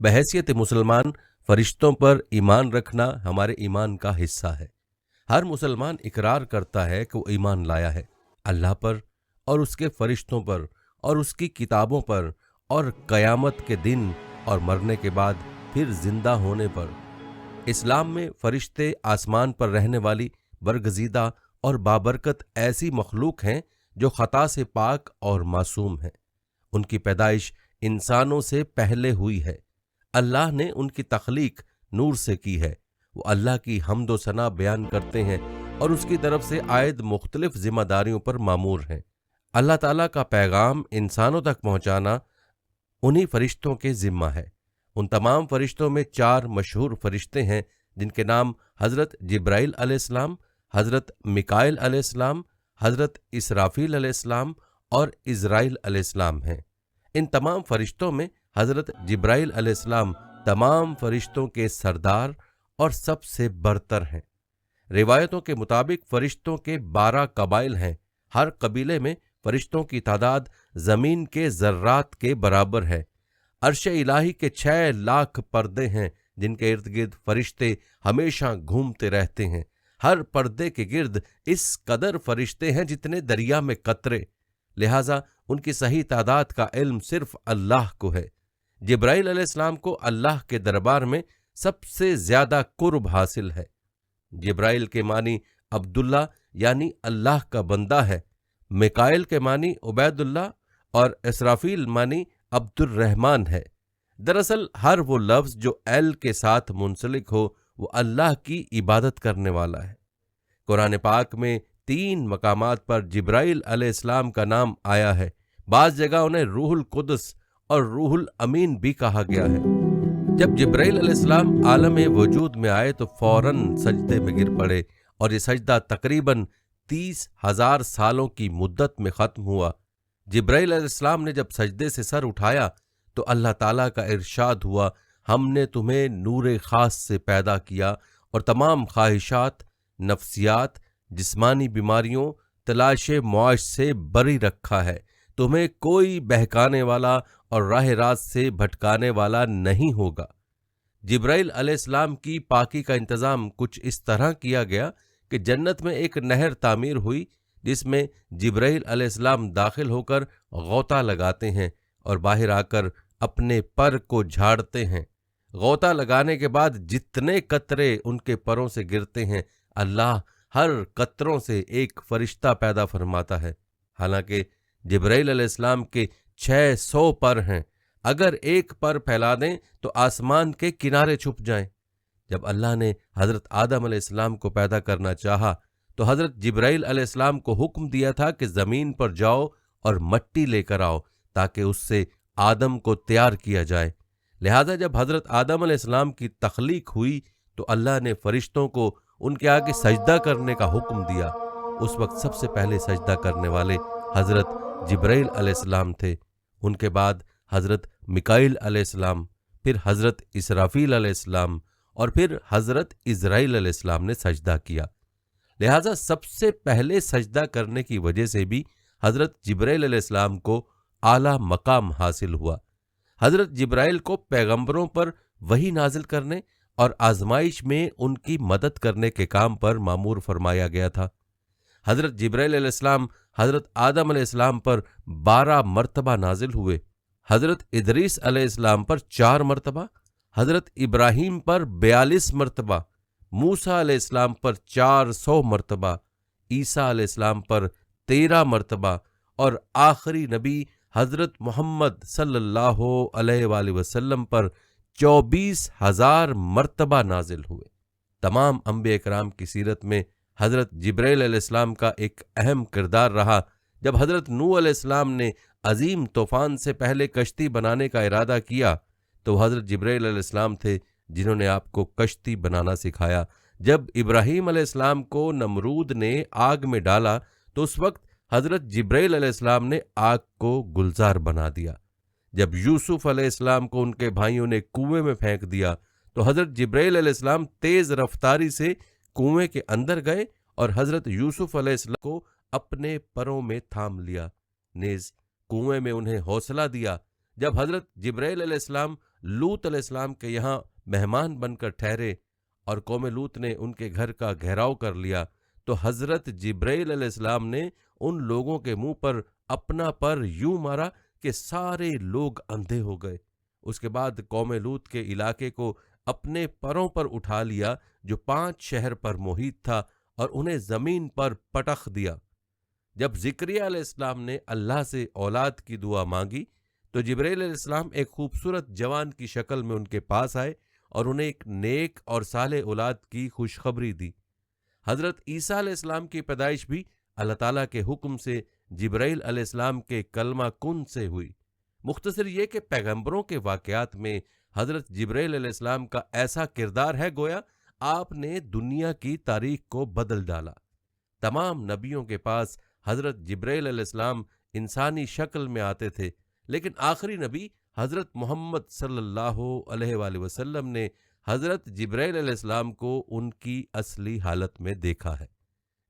बहैसियत मुसलमान फरिश्तों पर ईमान रखना हमारे ईमान का हिस्सा है। हर मुसलमान इकरार करता है कि वो ईमान लाया है अल्लाह पर और उसके फरिश्तों पर और उसकी किताबों पर और क़यामत के दिन और मरने के बाद फिर जिंदा होने पर। इस्लाम में फरिश्ते आसमान पर रहने वाली बरगजीदा और बाबरकत ऐसी मखलूक हैं जो खता से पाक और मासूम हैं। उनकी पैदाइश इंसानों से पहले हुई है। अल्लाह ने उनकी तख्लीक नूर से की है। वो अल्लाह की हम्दो सना बयान करते हैं और उसकी तरफ से आयद मुख्तलिफ जिम्मेदारियों पर मामूर हैं। अल्लाह ताला का पैगाम इंसानों तक पहुंचाना उन्हीं फरिश्तों के जिम्मा है। उन तमाम फरिश्तों में 4 मशहूर फरिश्ते हैं जिनके नाम हज़रत जिब्राइल अलैहिस्सलाम, हज़रत मिकाइल अलैहिस्सलाम, हज़रत इसराफील अलैहिस्सलाम और इज़राइल अलैहिस्सलाम हैं। इन तमाम फरिश्तों में हज़रत जिब्राइल अलैहिस्सलाम तमाम फरिश्तों के सरदार और सबसे बरतर हैं। रिवायतों के मुताबिक फरिश्तों के 12 कबाइल हैं। हर कबीले में फरिश्तों की तादाद ज़मीन के ज़र्रात के बराबर है। अर्श इलाही के 6 लाख पर्दे हैं जिनके इर्द गिर्द फरिश्ते हमेशा घूमते रहते हैं। हर पर्दे के गिर्द इस कदर फरिश्ते हैं जितने दरिया में कतरे। लिहाजा उनकी सही तादाद का इल्म सिर्फ अल्लाह को है। जिब्राइल अलैहिस्सलाम को अल्लाह के दरबार में सबसे ज्यादा कुर्ब हासिल है। जिब्राइल के मानी अब्दुल्ला यानी अल्लाह का बंदा है। मिकाइल के मानी उबैदुल्ला और इसराफील मानी अब्दुर्रहमान है। दरअसल हर वो लफ्ज जो एल के साथ मुंसलिक हो वो अल्लाह की इबादत करने वाला है। कुरान पाक में 3 मकामात पर जिब्राइल अलैहिस्सलाम का नाम आया है। बाज़ जगह उन्हें रूहुल कुदस और रूहुल अमीन भी कहा गया है। जब जिब्राइल अलैहिस्सलाम आलम वजूद में आए तो फौरन सजदे में गिर पड़े और ये सजदा तकरीबन 30,000 सालों की मुद्दत में खत्म हुआ। जिब्राइल अलैहिस्सलाम ने जब सजदे से सर उठाया तो अल्लाह ताला का इरशाद हुआ, हमने तुम्हें नूरे खास से पैदा किया और तमाम ख्वाहिशात, नफ्सियात, जिस्मानी बीमारियों, तलाशे मुआश से बरी रखा है। तुम्हें कोई बहकाने वाला और राह रास्त से भटकाने वाला नहीं होगा। जिब्राइल अलैहिस्सलाम की पाकी का इंतज़ाम कुछ इस तरह किया गया कि जन्नत में एक नहर तामीर हुई जिसमें जिब्राइल अलैहिस्सलाम दाखिल होकर गौता लगाते हैं और बाहर आकर अपने पर को झाड़ते हैं। गौता लगाने के बाद जितने कतरे उनके परों से गिरते हैं अल्लाह हर कतरों से एक फरिश्ता पैदा फरमाता है। हालांकि जिब्राइल अलैहिस्सलाम के 600 पर हैं। अगर एक पर फैला दें तो आसमान के किनारे छुप जाएं। जब अल्लाह ने हज़रत आदम अलैहिस्सलाम को पैदा करना चाहा तो हज़रत जिब्राइल अलैहिस्सलाम को हुक्म दिया था कि ज़मीन पर जाओ और मट्टी लेकर आओ ताकि उससे आदम को तैयार किया जाए। लिहाजा जब हज़रत आदम अलैहिस्सलाम की तख्लीक हुई तो अल्लाह ने फरिश्तों को उनके आगे सजदा करने का हुक्म दिया। उस वक्त सबसे पहले सजदा करने वाले हज़रत जिब्राइल अलैहिस्सलाम थे। उनके बाद हज़रत मिकाइल अलैहिस्सलाम, फिर हज़रत इसराफील अलैहिस्सलाम और फिर हज़रत इज़राइल अलैहिस्सलाम ने सजदा किया। लिहाजा सबसे पहले सजदा करने की वजह से भी हज़रत जिब्राइल अलैहिस्सलाम को आला मकाम हासिल हुआ। हज़रत जिब्राइल को पैगंबरों पर वही नाजिल करने और आजमाइश में उनकी मदद करने के काम पर मामूर फरमाया गया था। हज़रत जिब्राइल अलैहिस्सलाम हज़रत आदम अलैहिस्सलाम पर 12 मरतबा नाजिल हुए, हज़रत इदरीस अलैहिस्सलाम पर 4 मरतबा, हज़रत इब्राहीम पर 42 मरतबा, मूसा अलैहिस्सलाम पर 400 मरतबा, ईसा अलैहिस्सलाम पर 13 मरतबा और आखिरी नबी हज़रत मोहम्मद सल्लल्लाहु अलैहि वसल्लम पर 24,000 मरतबा नाजिल हुए। तमाम अंबिया किराम की सीरत में हज़रत जिब्राइल अलैहिस्सलाम का एक अहम किरदार रहा। जब हज़रत नूह अलैहिस्सलाम ने अजीम तूफान से पहले कश्ती बनाने का इरादा किया तो हज़रत जिब्राइल अलैहिस्सलाम थे जिन्होंने आपको कश्ती बनाना सिखाया। जब इब्राहीम अलैहिस्सलाम को नमरूद ने आग में डाला तो उस वक्त हज़रत जिब्राइल अलैहिस्सलाम ने आग को गुलजार बना दिया। जब यूसुफ अलैहिस्सलाम को उनके भाइयों ने कुएं में फेंक दिया तो हज़रत जिब्राइल अलैहिस्सलाम तेज रफ्तारी से कुएं के अंदर गए और हज़रत यूसुफ अलैहिस्सलाम को अपने परों में थाम लिया। नेज़ कुएं में उन्हें हौसला दिया। जब हज़रत जिब्राइल अलैहिस्सलाम لوط علیہ السلام کے یہاں مہمان بن کر ٹھہرے اور قوم لوط نے ان کے گھر کا گھیراؤ کر لیا، تو حضرت جبرائیل علیہ السلام نے ان لوگوں کے منہ پر اپنا پر یوں مارا کہ سارے لوگ اندھے ہو گئے۔ اس کے بعد قوم لوط کے علاقے کو اپنے پروں پر اٹھا لیا جو 5 شہر پر محیط تھا، اور انہیں زمین پر پٹخ دیا۔ جب زکریا علیہ السلام نے اللہ سے اولاد کی دعا مانگی تو جبرائیل علیہ السلام ایک خوبصورت جوان کی شکل میں ان کے پاس آئے اور انہیں ایک نیک اور صالح اولاد کی خوشخبری دی۔ حضرت عیسیٰ علیہ السلام کی پیدائش بھی اللہ تعالیٰ کے حکم سے جبرائیل علیہ السلام کے کلمہ کن سے ہوئی۔ مختصر یہ کہ پیغمبروں کے واقعات میں حضرت جبرائیل علیہ السلام کا ایسا کردار ہے گویا آپ نے دنیا کی تاریخ کو بدل ڈالا۔ تمام نبیوں کے پاس حضرت جبرائیل علیہ السلام انسانی شکل میں آتے تھے، لیکن آخری نبی حضرت محمد صلی اللہ علیہ وآلہ وسلم نے حضرت جبرائیل علیہ السلام کو ان کی اصلی حالت میں دیکھا ہے۔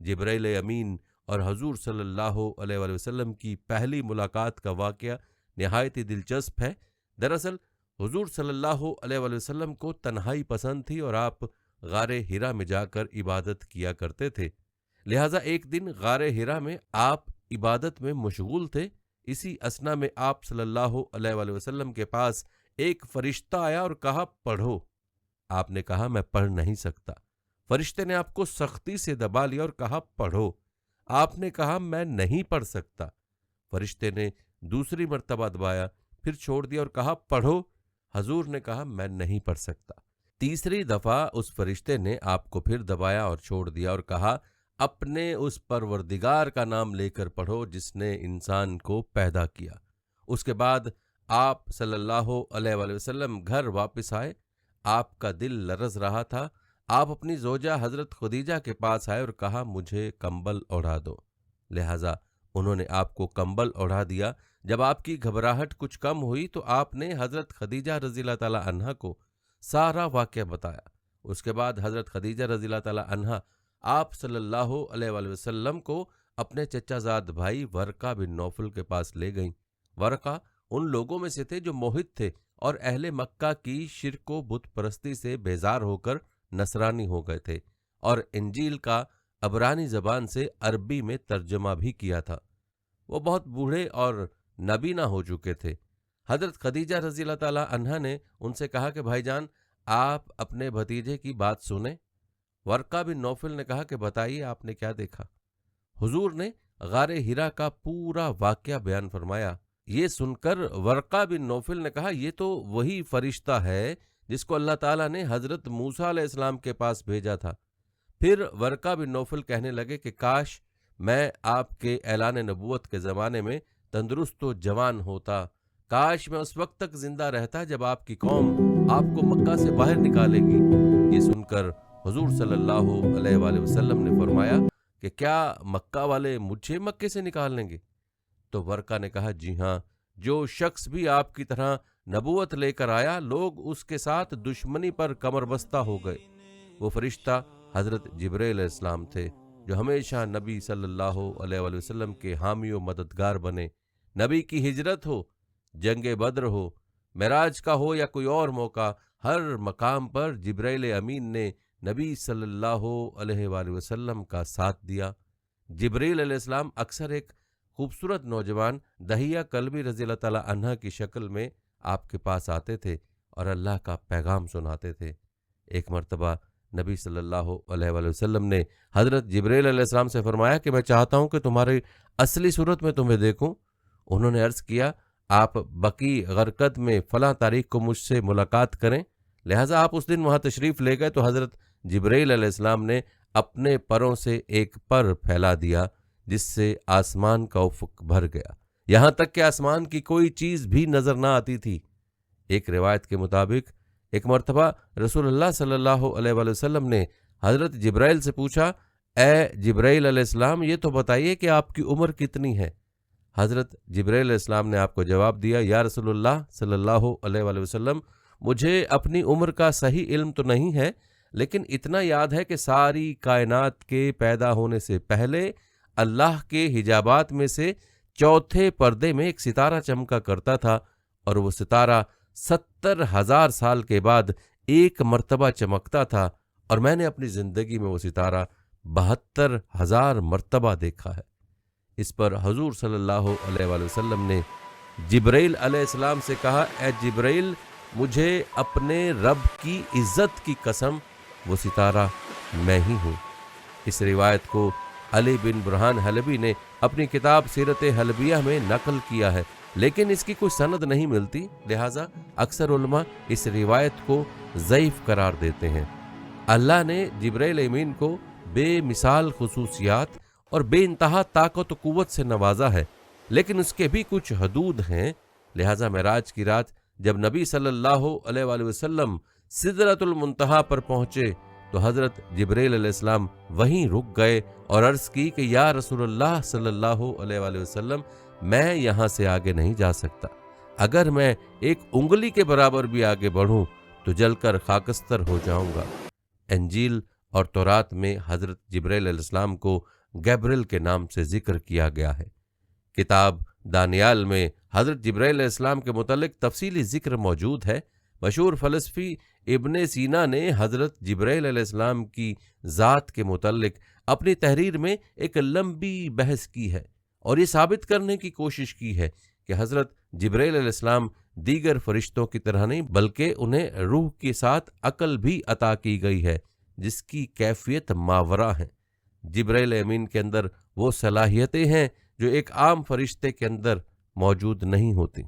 جبرائیل امین اور حضور صلی اللہ علیہ وآلہ وسلم کی پہلی ملاقات کا واقعہ نہایت ہی دلچسپ ہے۔ دراصل حضور صلی اللہ علیہ وآلہ وسلم کو تنہائی پسند تھی اور آپ غار حرا میں جا کر عبادت کیا کرتے تھے، لہٰذا ایک دن غار حرا میں آپ عبادت میں مشغول تھے۔ اسی اثنا میں آپ صلی اللہ علیہ وآلہ وسلم کے پاس ایک فرشتہ آیا اور کہا پڑھو۔ آپ نے کہا میں پڑھ نہیں سکتا۔ فرشتے نے آپ کو سختی سے دبا لیا اور کہا پڑھو۔ آپ نے کہا میں نہیں پڑھ سکتا۔ فرشتے نے دوسری مرتبہ دبایا، پھر چھوڑ دیا اور کہا پڑھو۔ حضور نے کہا میں نہیں پڑھ سکتا۔ تیسری دفعہ اس فرشتے نے آپ کو پھر دبایا اور چھوڑ دیا اور کہا اپنے اس پروردگار کا نام لے کر پڑھو جس نے انسان کو پیدا کیا۔ اس کے بعد آپ صلی اللہ علیہ وآلہ وسلم گھر واپس آئے۔ آپ کا دل لرز رہا تھا۔ آپ اپنی زوجہ حضرت خدیجہ کے پاس آئے اور کہا مجھے کمبل اوڑھا دو۔ لہٰذا انہوں نے آپ کو کمبل اوڑھا دیا۔ جب آپ کی گھبراہٹ کچھ کم ہوئی تو آپ نے حضرت خدیجہ رضی اللہ تعالی عنہا کو سارا واقعہ بتایا۔ اس کے بعد حضرت خدیجہ رضی اللہ تعالی عنہا آپ صلی اللہ علیہ وآلہ وسلم کو اپنے چچا زاد بھائی ورقہ بن نوفل کے پاس لے گئیں۔ ورقہ ان لوگوں میں سے تھے جو موحد تھے اور اہل مکہ کی شرک و بت پرستی سے بیزار ہو کر نصرانی ہو گئے تھے، اور انجیل کا عبرانی زبان سے عربی میں ترجمہ بھی کیا تھا۔ وہ بہت بوڑھے اور نبینا ہو چکے تھے۔ حضرت خدیجہ رضی اللہ تعالی عنہا نے ان سے کہا کہ بھائی جان آپ اپنے بھتیجے کی بات سنیں۔ ورقہ بن نوفل نے کہا کہ بتائیے آپ نے کیا دیکھا؟ حضور نے غار حرا کا پورا واقعہ بیان فرمایا۔ یہ سن کر ورقہ بن نوفل نے کہا یہ تو وہی فرشتہ ہے جس کو اللہ تعالیٰ نے حضرت موسیٰ علیہ السلام کے پاس بھیجا تھا۔ پھر ورقہ بن نوفل کہنے لگے کہ کاش میں آپ کے اعلان نبوت کے زمانے میں تندرست و جوان ہوتا، کاش میں اس وقت تک زندہ رہتا جب آپ کی قوم آپ کو مکہ سے باہر نکالے گی۔ یہ سن کر حضور صلی اللہ علیہ وآلہ وسلم نے فرمایا کہ کیا مکہ والے مجھے مکے سے نکال لیں گے؟ تو ورقہ نے کہا جی ہاں، جو شخص بھی آپ کی طرح نبوت لے کر آیا لوگ اس کے ساتھ دشمنی پر کمر بستہ ہو گئے۔ وہ فرشتہ حضرت جبرائیل علیہ السلام تھے جو ہمیشہ نبی صلی اللہ علیہ وآلہ وسلم کے حامی و مددگار بنے۔ نبی کی ہجرت ہو، جنگ بدر ہو، معراج کا ہو یا کوئی اور موقع، ہر مقام پر جبرائیل امین نے نبی صلی اللہ علیہ وآلہ وسلم کا ساتھ دیا۔ جبرائیل علیہ السلام اکثر ایک خوبصورت نوجوان دہیہ کلبی رضی اللہ تعالی عنہ کی شکل میں آپ کے پاس آتے تھے اور اللہ کا پیغام سناتے تھے۔ ایک مرتبہ نبی صلی اللہ علیہ وآلہ وسلم نے حضرت جبرائیل علیہ السلام سے فرمایا کہ میں چاہتا ہوں کہ تمہاری اصلی صورت میں تمہیں دیکھوں۔ انہوں نے عرض کیا آپ بقیع غرقد میں فلاں تاریخ کو مجھ سے ملاقات کریں۔ لہٰذا آپ اس دن وہاں تشریف لے گئے تو حضرت جبرائیل علیہ السلام نے اپنے پروں سے ایک پر پھیلا دیا جس سے آسمان کا افق بھر گیا، یہاں تک کہ آسمان کی کوئی چیز بھی نظر نہ آتی تھی۔ ایک روایت کے مطابق ایک مرتبہ رسول اللہ صلی اللہ علیہ وآلہ وسلم نے حضرت جبرائیل سے پوچھا اے جبرائیل علیہ السلام یہ تو بتائیے کہ آپ کی عمر کتنی ہے؟ حضرت جبرائیل علیہ السلام نے آپ کو جواب دیا یا رسول اللہ صلی اللہ علیہ وآلہ وسلم مجھے اپنی عمر کا صحیح علم تو نہیں ہے، لیکن اتنا یاد ہے کہ ساری کائنات کے پیدا ہونے سے پہلے اللہ کے حجابات میں سے چوتھے پردے میں ایک ستارہ چمکا کرتا تھا اور وہ ستارہ 70,000 साल के बाद एक मर्तबा चमकता था और मैंने अपनी जिंदगी में वो सितारा 72,000 मर्तबा देखा है। इस पर हुजूर सल्लल्लाहु अलैहि वसल्लम ने जिब्राइल अलैहिस्सलाम से कहा, ए जिब्राइल, मुझे अपने रब की इज्जत की कसम, वो सितारा मैं ही हूँ। इस रिवायत को अली बिन बुरहान हलबी ने अपनी किताब सीरत हलबिया में नकल किया है, लेकिन इसकी कोई सनद नहीं मिलती, लिहाजा अक्सर उलमा इस रिवायत को ज़ईफ करार देते हैं। अल्लाह ने जिब्राइल अमीन को बेमिसाल खुसूसियात और बेइंतहा ताकत व कुव्वत से नवाजा है, लेकिन उसके भी कुछ हदूद हैं। लिहाजा मेराज की रात जब नबी सल्लल्लाहु अलैहि वसल्लम सिदरतुल मुंतहा पर पहुंचे तो हजरत जिब्राइल अलैहिस्सलाम वहीं रुक गए और अर्ज की कि या रसूलुल्लाह सल्लल्लाहु अलैहि वसल्लम, मैं यहाँ से आगे नहीं जा सकता। अगर मैं एक उंगली के बराबर भी आगे बढ़ूं तो जलकर खाकस्तर हो जाऊंगा। इंजील और तौरात में हजरत जिब्राइल अलैहिस्सलाम को गैब्रिएल के नाम से जिक्र किया गया है। किताब दानियाल में हजरत जिब्राइल अलैहिस्सलाम के मुतल्लिक तफसीली जिक्र मौजूद है। मशहूर फलसफी इब्ने सीना ने हजरत जिब्राइल अलैहिस्सलाम की ज़ात के मुतल्लिक अपनी तहरीर में एक लंबी बहस की है और ये साबित करने की कोशिश की है कि हजरत जिब्राइल अलैहिस्सलाम दीगर फरिश्तों की तरह नहीं, बल्कि उन्हें रूह के साथ अकल भी अता की गई है जिसकी कैफियत मावरा है। जिब्राइल अमीन के अंदर वो सलाहियतें हैं जो एक आम फरिश्ते के अंदर मौजूद नहीं होती।